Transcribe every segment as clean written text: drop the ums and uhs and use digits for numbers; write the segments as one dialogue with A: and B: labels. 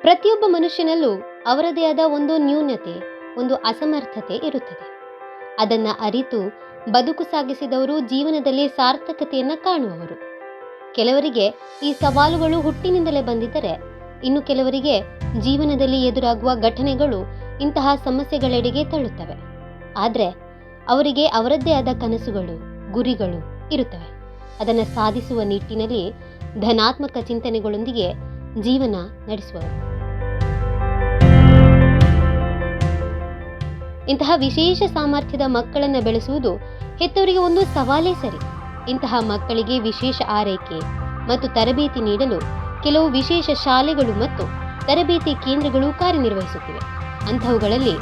A: ಪ್ರತಿಯೊಬ್ಬ ಮನುಷ್ಯನಲ್ಲೂ ಅವರದೇ ಆದ ಒಂದು ನ್ಯೂನತೆ, ಒಂದು ಅಸಮರ್ಥತೆ ಇರುತ್ತದೆ. ಅದನ್ನು ಅರಿತು ಬದುಕು ಸಾಗಿಸಿದವರು ಜೀವನದಲ್ಲಿ ಸಾರ್ಥಕತೆಯನ್ನ ಕಾಣುವವರು. ಕೆಲವರಿಗೆ ಈ ಸವಾಲುಗಳು ಹುಟ್ಟಿನಿಂದಲೇ ಬಂದಿದ್ದರೆ, ಇನ್ನು ಕೆಲವರಿಗೆ ಜೀವನದಲ್ಲಿ ಎದುರಾಗುವ ಘಟನೆಗಳು ಇಂತಹ ಸಮಸ್ಯೆಗಳೆಡೆಗೆ ತಳ್ಳುತ್ತವೆ. ಆದರೆ ಅವರಿಗೆ ಅವರದ್ದೇ ಆದ ಕನಸುಗಳು, ಗುರಿಗಳು ಇರುತ್ತವೆ. ಅದನ್ನು ಸಾಧಿಸುವ ನಿಟ್ಟಿನಲ್ಲಿ ಧನಾತ್ಮಕ ಚಿಂತನೆಗಳೊಂದಿಗೆ ಜೀವನ ನಡೆಸುವವರು. ಇಂತಹ ವಿಶೇಷ ಸಾಮರ್ಥ್ಯದ ಮಕ್ಕಳನ್ನು ಬೆಳೆಸುವುದು ಹೆತ್ತವರಿಗೆ ಒಂದು ಸವಾಲೇ ಸರಿ. ಇಂತಹ ಮಕ್ಕಳಿಗೆ ವಿಶೇಷ ಆರೈಕೆ ಮತ್ತು ತರಬೇತಿ ನೀಡಲು ಕೆಲವು ವಿಶೇಷ ಶಾಲೆಗಳು ಮತ್ತು ತರಬೇತಿ ಕೇಂದ್ರಗಳು ಕಾರ್ಯನಿರ್ವಹಿಸುತ್ತಿವೆ. ಅಂತಹವುಗಳಲ್ಲಿ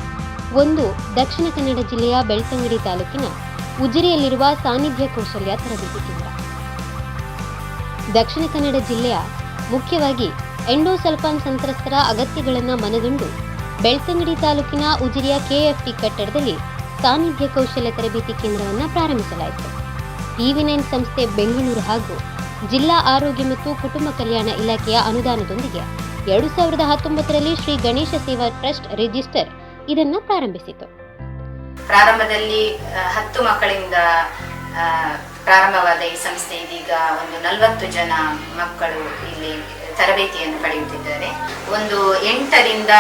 A: ಒಂದು ದಕ್ಷಿಣ ಕನ್ನಡ ಜಿಲ್ಲೆಯ ಬೆಳ್ತಂಗಡಿ ತಾಲೂಕಿನ ಉಜಿರೆಯಲ್ಲಿರುವ ಸಾನ್ನಿಧ್ಯ ಕೌಶಲ್ಯ ತರಬೇತಿ ಕೇಂದ್ರ. ದಕ್ಷಿಣ ಕನ್ನಡ ಜಿಲ್ಲೆಯ ಮುಖ್ಯವಾಗಿ ಎಂಡೋಸಲ್ಫಾನ್ ಸಂತ್ರಸ್ತರ ಅಗತ್ಯಗಳನ್ನು ಮನಗಂಡು ಬೆಳ್ತಂಗಡಿ ತಾಲೂಕಿನ ಉಜಿರೆಯ ಕೆಎಫ್ಟಿ ಕಟ್ಟಡದಲ್ಲಿ ಸಾನ್ನಿಧ್ಯ ಕೌಶಲ್ಯ ತರಬೇತಿ ಕೇಂದ್ರವನ್ನು ಪ್ರಾರಂಭಿಸಲಾಯಿತು. ಟಿವಿ9 ಸಂಸ್ಥೆ ಬೆಂಗಳೂರು ಹಾಗೂ ಜಿಲ್ಲಾ ಆರೋಗ್ಯ ಮತ್ತು ಕುಟುಂಬ ಕಲ್ಯಾಣ ಇಲಾಖೆಯ ಅನುದಾನದೊಂದಿಗೆ 2019ರಲ್ಲಿ ಶ್ರೀ ಗಣೇಶ ಸೇವಾ ಟ್ರಸ್ಟ್ ರಿಜಿಸ್ಟರ್ ಇದನ್ನು ಪ್ರಾರಂಭಿಸಿತು.
B: ಪ್ರಾರಂಭದಲ್ಲಿ 10 ಮಕ್ಕಳಿಂದ ಪ್ರಾರಂಭವಾದ ಈ ಸಂಸ್ಥೆ ಇದೀಗ ಒಂದು 40 ಜನ ಮಕ್ಕಳು ಇಲ್ಲಿ ತರಬೇತಿಯನ್ನು ಪಡೆಯುತ್ತಿದ್ದಾರೆ. ಒಂದು 8ರಿಂದ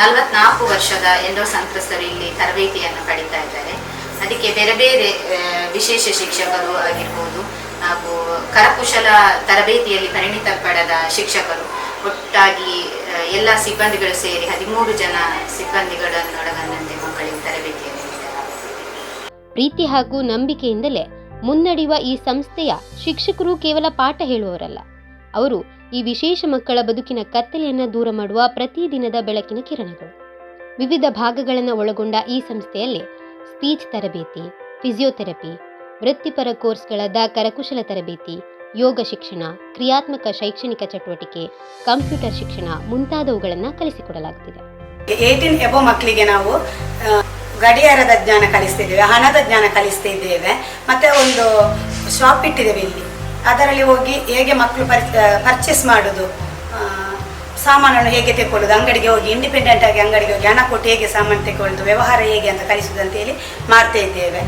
B: 44 ವರ್ಷದ ಎಂಡೋ ಸಂತ್ರಸ್ತರು ಇಲ್ಲಿ ತರಬೇತಿಯನ್ನು ಪಡೀತಾ ಇದ್ದಾರೆ. ಅದಕ್ಕೆ ಬೇರೆ ಬೇರೆ ವಿಶೇಷ ಶಿಕ್ಷಕರು ಆಗಿರ್ಬೋದು ಹಾಗೂ ಕರಕುಶಲ ತರಬೇತಿಯಲ್ಲಿ ಪರಿಣಿತ ಪಡೆದ ಶಿಕ್ಷಕರು ಒಟ್ಟಾಗಿ ಎಲ್ಲ ಸಿಬ್ಬಂದಿಗಳು ಸೇರಿ 13 ಜನ ಸಿಬ್ಬಂದಿಗಳನ್ನೊಳಗೊಂಡಂತೆ ಮಕ್ಕಳಿಗೆ ತರಬೇತಿಯನ್ನು ನೀಡಲಾಗುತ್ತದೆ.
A: ಪ್ರೀತಿ ಹಾಗೂ ನಂಬಿಕೆಯಿಂದಲೇ ಮುನ್ನಡೆಯುವ ಈ ಸಂಸ್ಥೆಯ ಶಿಕ್ಷಕರು ಕೇವಲ ಪಾಠ ಹೇಳುವವರಲ್ಲ, ಅವರು ಈ ವಿಶೇಷ ಮಕ್ಕಳ ಬದುಕಿನ ಕತ್ತಲೆಯನ್ನು ದೂರ ಮಾಡುವ ಪ್ರತಿದಿನದ ಬೆಳಕಿನ ಕಿರಣಗಳು. ವಿವಿಧ ಭಾಗಗಳನ್ನು ಒಳಗೊಂಡ ಈ ಸಂಸ್ಥೆಯಲ್ಲಿ ಸ್ಪೀಚ್ ತರಬೇತಿ, ಫಿಸಿಯೋಥೆರಪಿ, ವೃತ್ತಿಪರ ಕೋರ್ಸ್ಗಳಾದ ಕರಕುಶಲ ತರಬೇತಿ, ಯೋಗ ಶಿಕ್ಷಣ, ಕ್ರಿಯಾತ್ಮಕ ಶೈಕ್ಷಣಿಕ ಚಟುವಟಿಕೆ, ಕಂಪ್ಯೂಟರ್ ಶಿಕ್ಷಣ ಮುಂತಾದವುಗಳನ್ನು ಕಲಿಸಿಕೊಡಲಾಗುತ್ತಿದೆ.
C: 18 ಎಬೋ ಮಕ್ಕಳಿಗೆ ನಾವು ಗಡಿಯಾರದ ಜ್ಞಾನ ಕಲಿಸ್ತಿದ್ದೇವೆ, ಹಣದ ಜ್ಞಾನ ಕಲಿಸ್ತಿದ್ದೇವೆ. ಮತ್ತೆ ಒಂದು ಶಾಪ್ ಇಟ್ಟಿದ್ದೇವೆ ಇಲ್ಲಿ. ಅದರಲ್ಲಿ ಹೋಗಿ ಹೇಗೆ ಮಕ್ಕಳು ಪರ್ಚೇಸ್ ಮಾಡೋದು, ಸಾಮಾನನ್ನು ಹೇಗೆ ತೆಗೊಳ್ಳೋದು, ಅಂಗಡಿಗೆ ಹೋಗಿ ಇಂಡಿಪೆಂಡೆಂಟ್ ಆಗಿ ಅಂಗಡಿಗೆ ಹೋಗಿ ಹಣ ಕೊಟ್ಟು ಹೇಗೆ ಸಾಮಾನು ತೆಗೊಳ್ಳೋದು, ವ್ಯವಹಾರ ಹೇಗೆ ಅಂತ ಕಲಿಸೋದು ಅಂತ ಹೇಳಿ ಮಾಡ್ತಾ ಇದ್ದೇವೆ.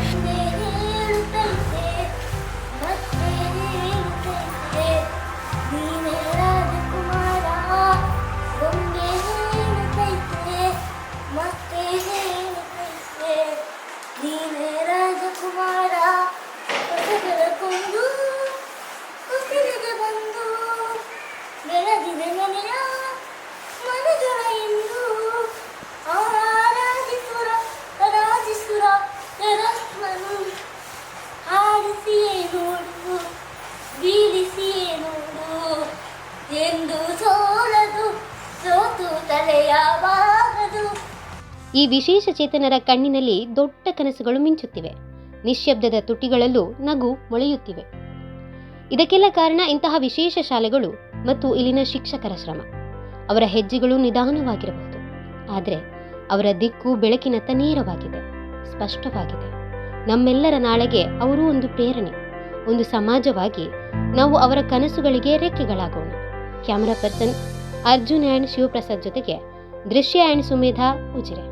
A: ಈ ವಿಶೇಷ ಚೇತನರ ಕಣ್ಣಿನಲ್ಲಿ ದೊಡ್ಡ ಕನಸುಗಳು ಮಿಂಚುತ್ತಿವೆ. ನಿಶ್ಶಬ್ದದ ತುಟಿಗಳಲ್ಲೂ ನಗು ಮೊಳೆಯುತ್ತಿವೆ. ಇದಕ್ಕೆಲ್ಲ ಕಾರಣ ಇಂತಹ ವಿಶೇಷ ಶಾಲೆಗಳು ಮತ್ತು ಇಲ್ಲಿನ ಶಿಕ್ಷಕರ ಶ್ರಮ. ಅವರ ಹೆಜ್ಜೆಗಳು ನಿಧಾನವಾಗಿರಬಹುದು, ಆದರೆ ಅವರ ದಿಕ್ಕು ಬೆಳಕಿನತ್ತ ನೇರವಾಗಿದೆ, ಸ್ಪಷ್ಟವಾಗಿದೆ. ನಮ್ಮೆಲ್ಲರ ನಾಳೆಗೆ ಅವರು ಒಂದು ಪ್ರೇರಣೆ, ಒಂದು ಸಮಾಜವಾಗಿ ನಾವು ಅವರ ಕನಸುಗಳಿಗೆ ರೆಕ್ಕೆಗಳಾಗೋಣ. Camera person Arjun and Shivaprasad ಜೊತೆಗೆ ದೃಶ್ಯ ಆ್ಯಂಡ್ ಸುಮೇಧಾ, ಉಜಿರೆ.